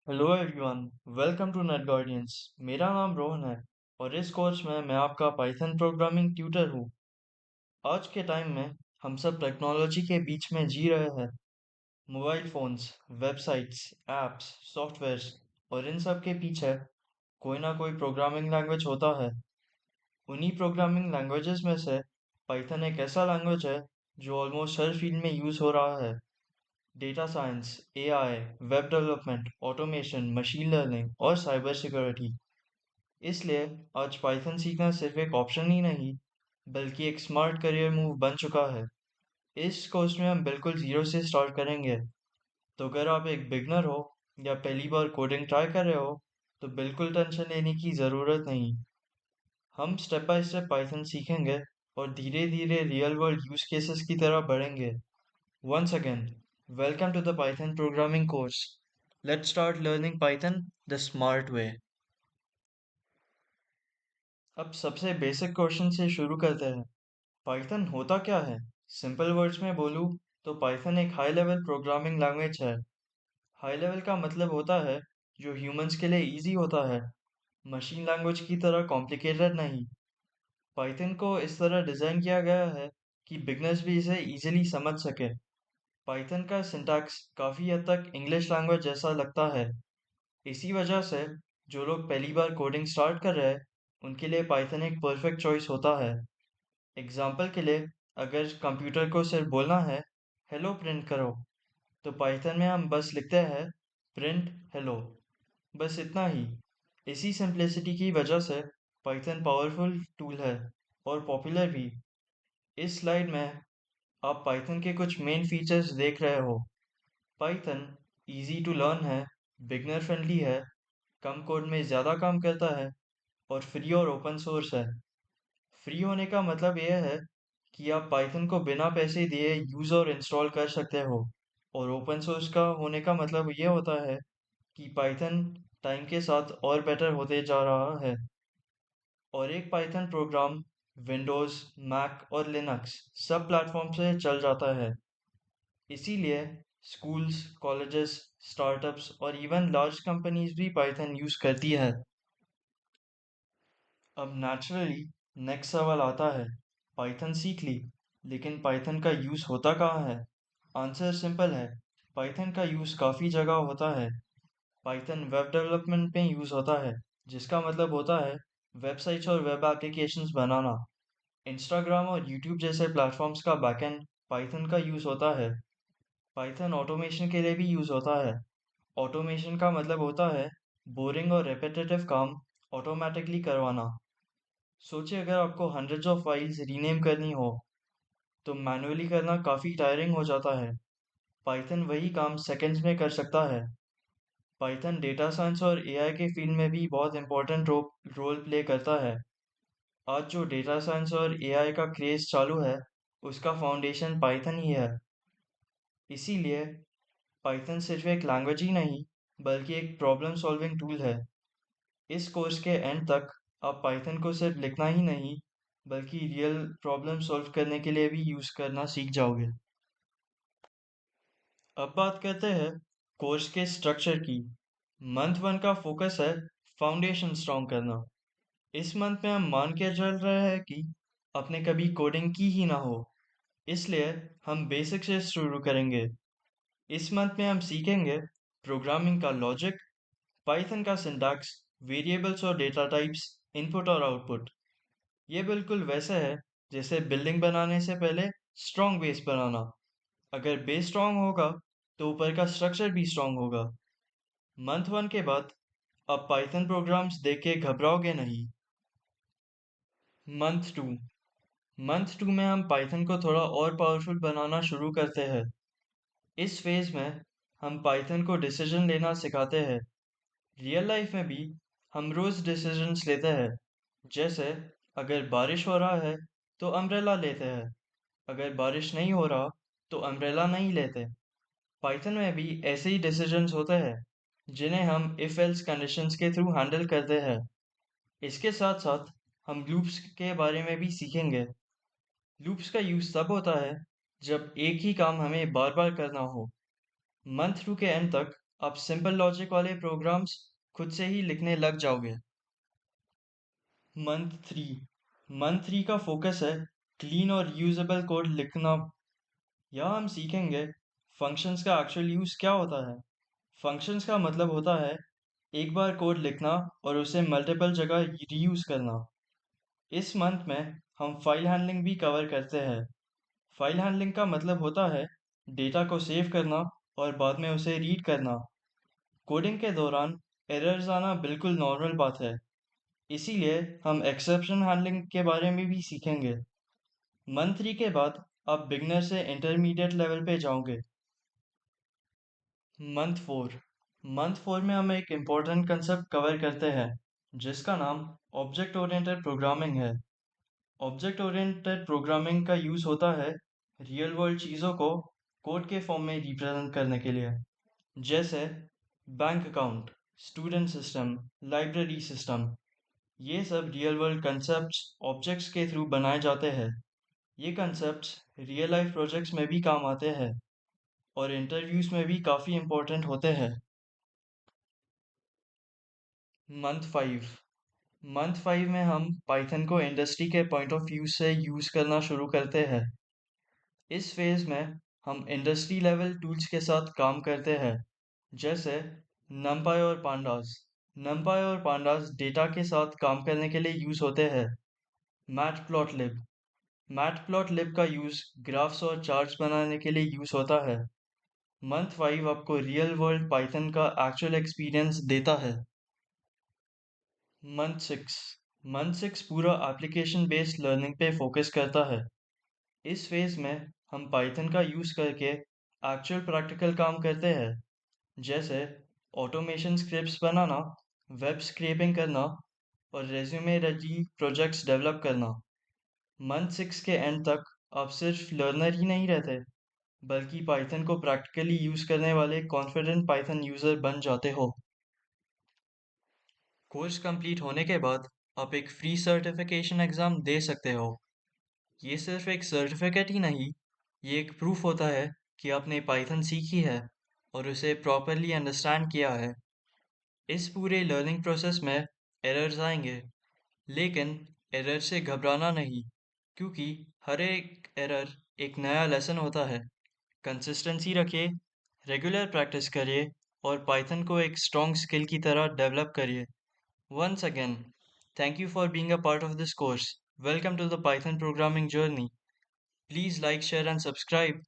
Hello everyone, welcome to Net Guardians. मेरा नाम रोहन है और इस कोर्स में मैं आपका पाइथन प्रोग्रामिंग ट्यूटर हूँ। आज के टाइम में हम सब टेक्नोलॉजी के बीच में जी रहे हैं। Mobile phones, websites, apps, softwares और इन सब के पीछे कोई ना कोई प्रोग्रामिंग लैंग्वेज होता है। उन्हीं प्रोग्रामिंग लैंग्वेजेस में से पाइथन एक ऐसा लैंग्वेज है जो ऑलमोस्ट हर फील्ड में यूज़ हो रहा है। Data science, AI, web development, automation, machine learning और साइबर सिक्योरिटी। इसलिए आज पाइथन सीखना सिर्फ एक ऑप्शन ही नहीं, बल्कि एक स्मार्ट करियर मूव बन चुका है। इस कोर्स में हम बिल्कुल जीरो से स्टार्ट करेंगे। तो अगर आप एक बिगनर हो या पहली बार कोडिंग ट्राई कर रहे हो, तो बिल्कुल टेंशन लेने की ज़रूरत नहीं। हम स्टेप बाय स्टेप पाइथन सीखेंगे और धीरे धीरे रियल वर्ल्ड यूज केसेस की तरफ बढ़ेंगे। Once again, welcome to the Python programming course. Let's start learning Python the smart way. अब सबसे बेसिक क्वेश्चन से शुरू करते हैं। पाइथन होता क्या है? सिंपल वर्ड्स में बोलूँ तो पाइथन एक हाई लेवल प्रोग्रामिंग लैंग्वेज है। हाई लेवल का मतलब होता है जो ह्यूमंस के लिए इजी होता है, मशीन लैंग्वेज की तरह कॉम्प्लिकेटेड नहीं। पाइथन को इस तरह डिज़ाइन किया गया है कि बिगनर्स भी इसे इजीली समझ सके। पाइथन का सिंटैक्स काफ़ी हद तक इंग्लिश लैंग्वेज जैसा लगता है। इसी वजह से जो लोग पहली बार कोडिंग स्टार्ट कर रहे हैं, उनके लिए पाइथन एक परफेक्ट चॉइस होता है। एग्जाम्पल के लिए, अगर कंप्यूटर को सिर्फ बोलना है हेलो प्रिंट करो, तो पाइथन में हम बस लिखते हैं प्रिंट हेलो, बस इतना ही। इसी सिंप्लिसिटी की वजह से पाइथन पावरफुल टूल है और पॉपुलर भी। इस स्लाइड में आप पाइथन के कुछ मेन फीचर्स देख रहे हो। पाइथन इजी टू लर्न है, बिगनर फ्रेंडली है, कम कोड में ज़्यादा काम करता है और फ्री और ओपन सोर्स है। फ्री होने का मतलब यह है कि आप पाइथन को बिना पैसे दिए यूज़ और इंस्टॉल कर सकते हो, और ओपन सोर्स का होने का मतलब ये होता है कि पाइथन टाइम के साथ और बेटर होते जा रहा है। और एक पाइथन प्रोग्राम विंडोज़, मैक और लिनक्स सब प्लेटफॉर्म से चल जाता है। इसीलिए स्कूल्स, कॉलेजेस, स्टार्टअप्स और इवन लार्ज कंपनीज भी पाइथन यूज़ करती है। अब नेचुरली नेक्स्ट सवाल आता है, पाइथन सीख ली, लेकिन पाइथन का यूज़ होता कहाँ है? आंसर सिंपल है, पाइथन का यूज़ काफ़ी जगह होता है। पाइथन वेब डेवलपमेंट में यूज़ होता है, जिसका मतलब होता है वेबसाइट्स और वेब एप्लीकेशंस बनाना। इंस्टाग्राम और यूट्यूब जैसे प्लेटफॉर्म्स का बैकएंड पाइथन का यूज़ होता है। पाइथन ऑटोमेशन के लिए भी यूज़ होता है। ऑटोमेशन का मतलब होता है बोरिंग और रेपिटेटिव काम ऑटोमेटिकली करवाना। सोचिए, अगर आपको हंड्रेड्स ऑफ फाइल्स रीनेम करनी हो तो मैन्युअली करना काफ़ी टायरिंग हो जाता है। पाइथन वही काम सेकंड्स में कर सकता है। पाइथन डेटा साइंस और एआई के फील्ड में भी बहुत इंपॉर्टेंट रोल प्ले करता है। आज जो डेटा साइंस और एआई का क्रेज चालू है, उसका फाउंडेशन पाइथन ही है। इसीलिए पाइथन सिर्फ एक लैंग्वेज ही नहीं, बल्कि एक प्रॉब्लम सॉल्विंग टूल है। इस कोर्स के एंड तक आप पाइथन को सिर्फ लिखना ही नहीं, बल्कि रियल प्रॉब्लम सॉल्व करने के लिए भी यूज़ करना सीख जाओगे। अब बात करते हैं कोर्स के स्ट्रक्चर की। मंथ वन का फोकस है फाउंडेशन स्ट्रॉन्ग करना। इस मंथ में हम मान के चल रहे हैं कि आपने कभी कोडिंग की ही ना हो, इसलिए हम बेसिक से शुरू करेंगे। इस मंथ में हम सीखेंगे प्रोग्रामिंग का लॉजिक, पाइथन का सिंटैक्स, वेरिएबल्स और डेटा टाइप्स, इनपुट और आउटपुट। ये बिल्कुल वैसे है जैसे बिल्डिंग बनाने से पहले स्ट्रॉन्ग बेस बनाना। अगर बेस स्ट्रॉन्ग होगा तो ऊपर का स्ट्रक्चर भी स्ट्रॉन्ग होगा। मंथ वन के बाद आप पाइथन प्रोग्राम्स देख के घबराओगे नहीं। मंथ टू मंथ टू में हम पाइथन को थोड़ा और पावरफुल बनाना शुरू करते हैं। इस फेज में हम पाइथन को डिसीजन लेना सिखाते हैं। रियल लाइफ में भी हम रोज डिसीजंस लेते हैं। जैसे, अगर बारिश हो रहा है तो अम्ब्रेला लेते हैं, अगर बारिश नहीं हो रहा तो अम्ब्रेला नहीं लेते। पाइथन में भी ऐसे ही डिसीजंस होते हैं, जिन्हें हम इफ एल्स कंडीशंस के थ्रू हैंडल करते हैं। इसके साथ साथ हम लूप्स के बारे में भी सीखेंगे। लूप्स का यूज तब होता है जब एक ही काम हमें बार बार करना हो। मंथ टू के एंड तक आप सिंपल लॉजिक वाले प्रोग्राम्स खुद से ही लिखने लग जाओगे। मंथ थ्री मंथ थ्री का फोकस है क्लीन और यूजेबल कोड लिखना। यहाँ हम सीखेंगे फंक्शंस का एक्चुअल यूज़ क्या होता है। फंक्शंस का मतलब होता है एक बार कोड लिखना और उसे मल्टीपल जगह रीयूज़ करना। इस मंथ में हम फाइल हैंडलिंग भी कवर करते हैं। फाइल हैंडलिंग का मतलब होता है डेटा को सेव करना और बाद में उसे रीड करना। कोडिंग के दौरान एरर्स आना बिल्कुल नॉर्मल बात है, इसीलिए हम एक्सेप्शन हैंडलिंग के बारे में भी सीखेंगे। मंथ थ्री के बाद आप बिगनर से इंटरमीडिएट लेवल पे जाओगे। मंथ फोर मंथ फोर में हम एक इम्पोर्टेंट कंसेप्ट कवर करते हैं जिसका नाम ऑब्जेक्ट ओरिएंटेड प्रोग्रामिंग है। ऑब्जेक्ट ओरिएंटेड प्रोग्रामिंग का यूज़ होता है रियल वर्ल्ड चीज़ों को कोड के फॉर्म में रिप्रेजेंट करने के लिए, जैसे bank account, student system, library system. ये सब रियल वर्ल्ड कंसेप्ट्स ऑब्जेक्ट्स के थ्रू बनाए जाते हैं। ये कंसेप्ट्स रियल लाइफ प्रोजेक्ट्स में भी काम आते हैं और इंटरव्यूज में भी काफ़ी इम्पोर्टेंट होते हैं। मंथ फाइव में हम पाइथन को इंडस्ट्री के पॉइंट ऑफ व्यू से यूज़ करना शुरू करते हैं। इस फेज़ में हम इंडस्ट्री लेवल टूल्स के साथ काम करते हैं, जैसे numpy और pandas। numpy और pandas डेटा के साथ काम करने के लिए यूज़ होते हैं। मैटप्लॉटलिब मैटप्लॉटलिब का यूज़ ग्राफ्स और चार्ट्स बनाने के लिए यूज़ होता है। मंथ फाइव आपको रियल वर्ल्ड पाइथन का एक्चुअल एक्सपीरियंस देता है। मंथ सिक्स मंथ सिक्स पूरा एप्लीकेशन बेस्ड लर्निंग पे फोकस करता है। इस फेज में हम पाइथन का यूज़ करके एक्चुअल प्रैक्टिकल काम करते हैं, जैसे ऑटोमेशन स्क्रिप्ट्स बनाना, वेब स्क्रैपिंग करना और रेज्यूमे रेडी प्रोजेक्ट्स डेवलप करना। मंथ सिक्स के एंड तक आप सिर्फ लर्नर ही नहीं रहते, बल्कि पाइथन को प्रैक्टिकली यूज़ करने वाले कॉन्फिडेंट पाइथन यूज़र बन जाते हो। कोर्स कंप्लीट होने के बाद आप एक फ्री सर्टिफिकेशन एग्ज़ाम दे सकते हो। ये सिर्फ एक सर्टिफिकेट ही नहीं, ये एक प्रूफ होता है कि आपने पाइथन सीखी है और उसे प्रॉपरली अंडरस्टैंड किया है। इस पूरे लर्निंग प्रोसेस में एरर्स आएंगे, लेकिन एरर से घबराना नहीं, क्योंकि हर एक एरर एक नया लेसन होता है। कंसिस्टेंसी रखिए, रेगुलर प्रैक्टिस करिए और पाइथन को एक स्ट्रॉन्ग स्किल की तरह डेवलप करिए। Once again, thank you for being a part of this course. Welcome to the Python programming journey. Please like, share, and subscribe.